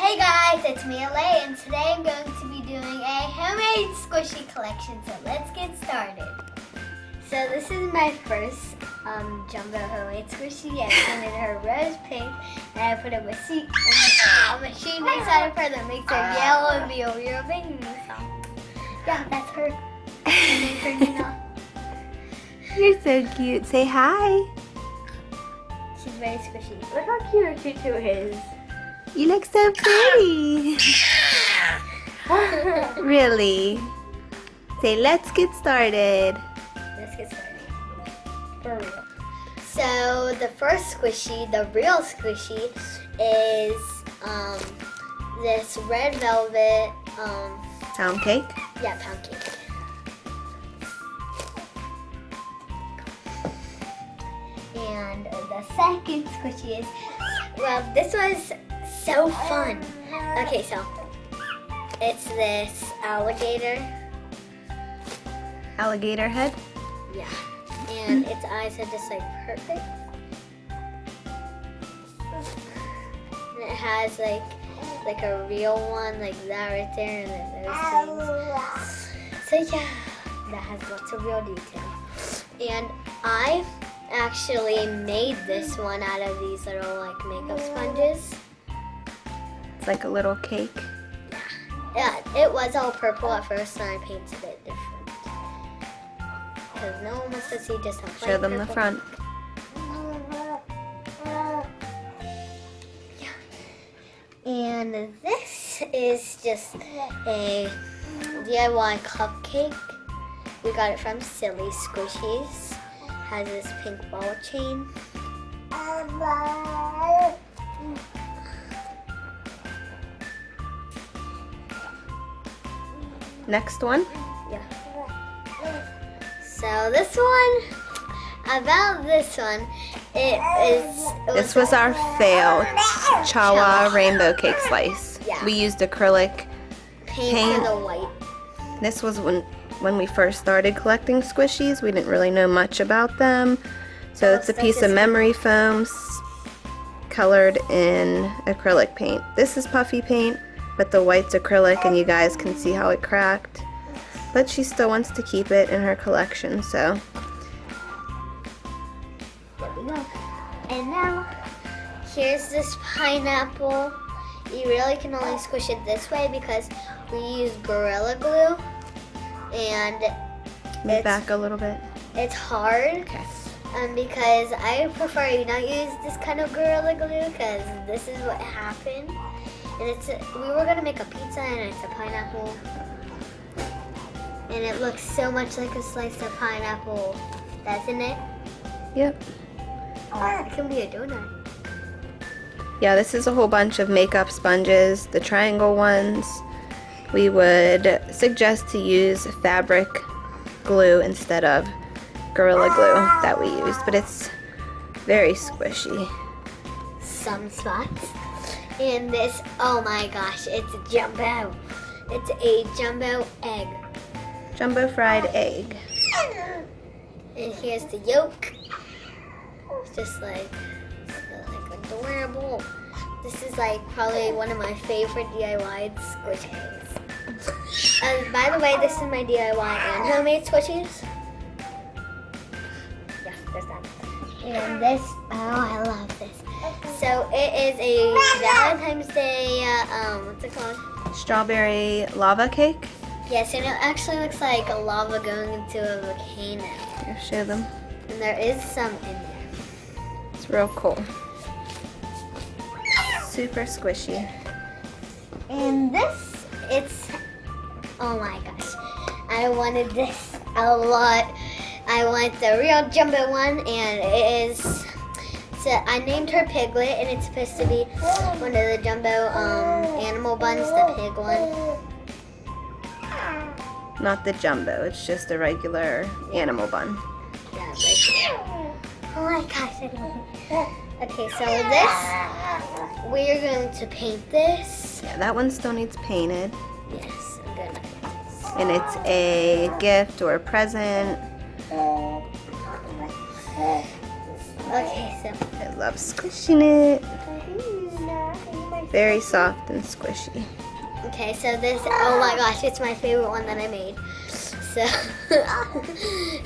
Hey guys, it's me, Alay, and today I'm going to be doing a homemade squishy collection, so let's get started. So this is my first jumbo homemade squishy. I painted her rose pink, and I put a machine inside of her that makes her yellow and be a real baby. So yeah, that's her. And then her You're so cute. Say hi. She's very squishy. Look how cute her tutu is. You look so pretty. Really? Say, let's get started. Let's get started. For real. So the first squishy, the real squishy, is this red velvet Pound cake. yeah, pound cake. And the second squishy is, well, this was so fun. Okay, so it's this alligator. Alligator head. Yeah. And its eyes are just like perfect. And it has like a real one like that right there, and then those things. So yeah, that has lots of real detail. And I actually made this one out of these little like makeup sponges. It's like a little cake. Yeah, it was all purple at first, and I painted it different. Because no one wants to see just a plain Show them the purple. front. Yeah. And this is just a DIY cupcake. We got it from Silly Squishies. Has this pink ball chain. Next one. Yeah. So this one, This was our failed Chawa rainbow cake slice. Yeah. We used acrylic paint paint. for the white. This was when we first started collecting squishies. We didn't really know much about them. So it's a piece of memory foam colored in acrylic paint. This is puffy paint, but the white's acrylic, and you guys can see how it cracked. But she still wants to keep it in her collection, so. There we go. And now, here's this pineapple. You really can only squish it this way because we use Gorilla Glue. And Move back a little bit. it's hard. Okay. Because I prefer you not use this kind of Gorilla Glue, because this is what happened. And we were gonna make a pizza, and it's a pineapple. And it looks so much like a slice of pineapple, doesn't it? Yep. It can be a donut. Yeah, this is a whole bunch of makeup sponges, the triangle ones. We would suggest to use fabric glue instead of Gorilla Glue that we used, but it's very squishy. Some spots. And this, oh my gosh, it's a jumbo. It's a jumbo egg. Jumbo fried egg. And here's the yolk. It's just like adorable. This is like probably one of my favorite DIY squishies. By the way, this is my DIY and homemade squishies. Yeah, there's that. And this, oh, I love this. So it is a Valentine's Day, what's it called? Strawberry lava cake. Yes, and it actually looks like a lava going into a volcano. Here, show them. And there is some in there. It's real cool. Super squishy. And this, it's, oh my gosh. I wanted this a lot. I want the real jumbo one, and it is, so I named her Piglet, and it's supposed to be one of the jumbo animal buns, the pig one. Not the jumbo, it's just a regular animal bun. Yeah, right. Oh my gosh, I love it. Okay, so this, we are going to paint this. Yeah, that one still needs painted. Yes, I'm gonna paint this. And it's a gift or a present. Okay, so. I love squishing it. Very soft and squishy. Okay, so this, oh my gosh, it's my favorite one that I made.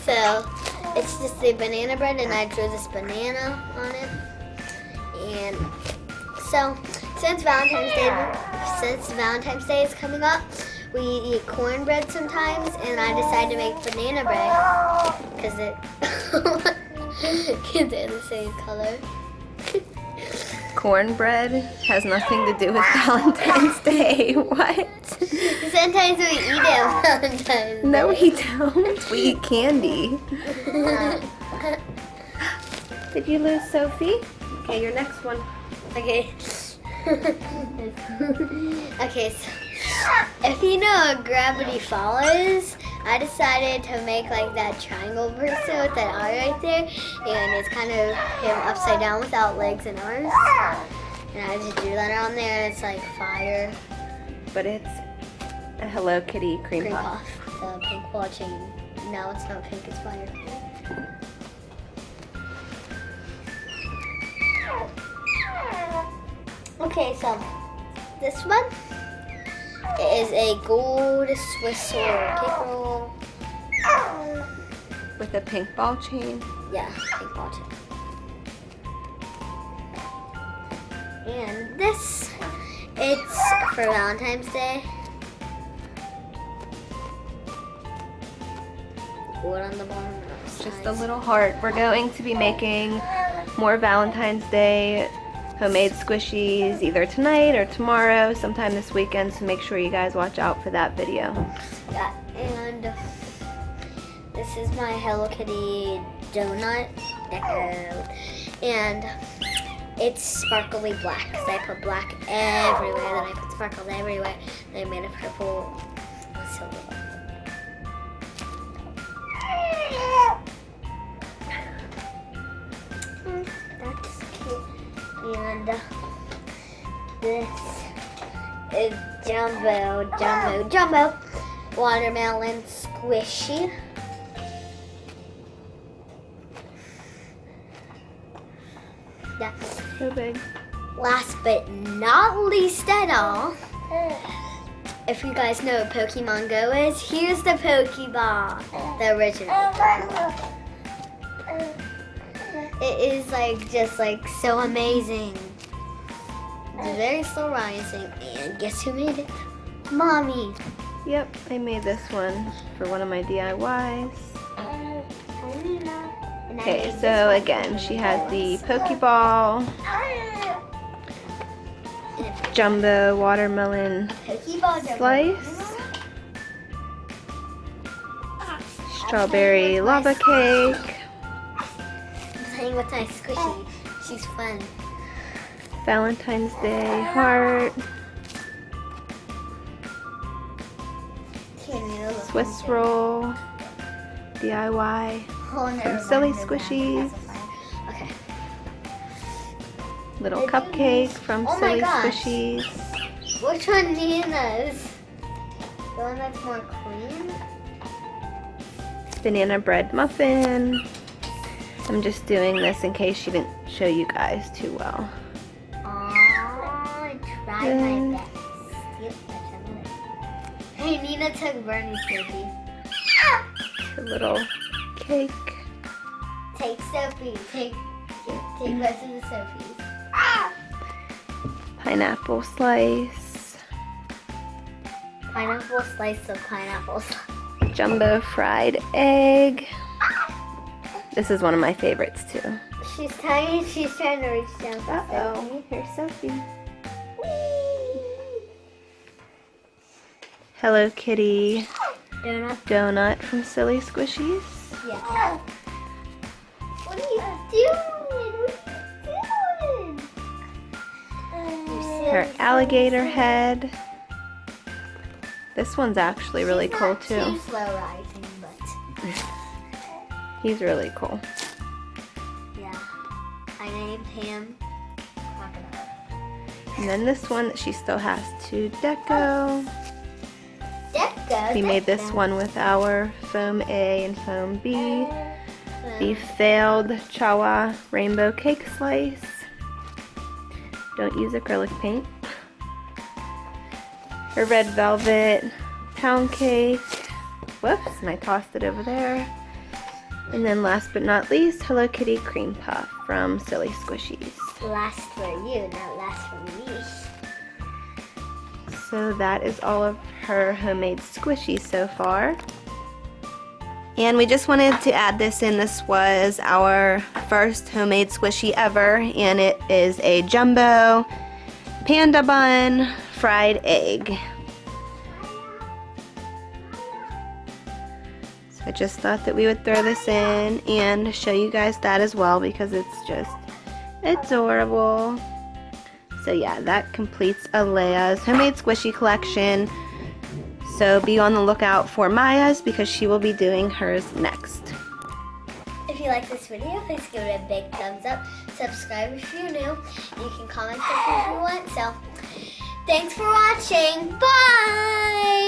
So, it's just a banana bread, and I drew this banana on it. And so, since Valentine's Day is coming up, we eat cornbread sometimes, and I decided to make banana bread because they're the same color. Cornbread has nothing to do with Valentine's Day. What? Sometimes we eat it on Valentine's Day. No, we don't. We eat candy. Did you lose, Sophie? Okay, your next one. Okay. Okay, so if you know what Gravity Follows, I decided to make like that triangle person with that eye right there, and it's kind of him upside down without legs and arms. And I just drew that on there, and it's like fire. But it's a Hello Kitty cream puff. Puff. The pink ball chain. No, it's not pink, it's fire. Okay, so this one is a gold Swiss roll. With a pink ball chain. Yeah, pink ball chain. And this, it's for Valentine's Day. Wood on the bottom. Just a little heart. We're going to be making more Valentine's Day homemade squishies either tonight or tomorrow, sometime this weekend, so make sure you guys watch out for that video. Yeah, and this is my Hello Kitty donut deco, and it's sparkly black because I put black everywhere, then I put sparkles everywhere, then I made a purple silver. That's cute. And this is jumbo watermelon squishy. That's So big. last but not least at all. If you guys know what Pokemon Go is, here's the Pokeball, the original. It is like just like so amazing. It's very slow rising, and guess who made it? Mommy. Yep, I made this one for one of my DIYs. Okay, so again, she has the Pokeball, jumbo watermelon slice, strawberry lava cake, Playing with my squishy. She's fun. Valentine's Day heart, Swiss roll, DIY, some silly squishies, Okay. little cupcake from Oh my Silly gosh. Squishies, Which one Nina's? The one that's more clean? banana bread muffin. I'm just doing this in case she didn't show you guys too well. I tried my best. Yep, that's another. Hey, Nina took Bernie's cookie. A little cake. Take Sophie. Take both of the Sophies. Pineapple slice. Pineapple slice of pineapple slice. Jumbo fried egg. This is one of my favorites too. She's tiny. She's trying to reach down for Sophie. Here's Sophie. Hello Kitty donut from Silly Squishies. Yeah. What are you doing? Her alligator head. This one's actually really cool too. Too slow rising, but He's really cool. yeah. I named him Crocodile. And then this one that she still has to deco. Deco. We made this one with our foam A and foam B. the failed Chawa rainbow cake slice. Don't use acrylic paint. Her red velvet pound cake. Whoops, and I tossed it over there. And then last but not least, Hello Kitty cream puff from Silly Squishies. Last for you, not last for me. So that is all of her homemade squishies so far. And we just wanted to add this in. This was our first homemade squishy ever, and it is a jumbo panda bun fried egg. So I just thought that we would throw this in and show you guys that as well because it's just adorable. So yeah, that completes Alaya's homemade squishy collection. So be on the lookout for Maya's because she will be doing hers next. If you like this video, please give it a big thumbs up. Subscribe if you're new. And you can comment if you want. So, thanks for watching. Bye!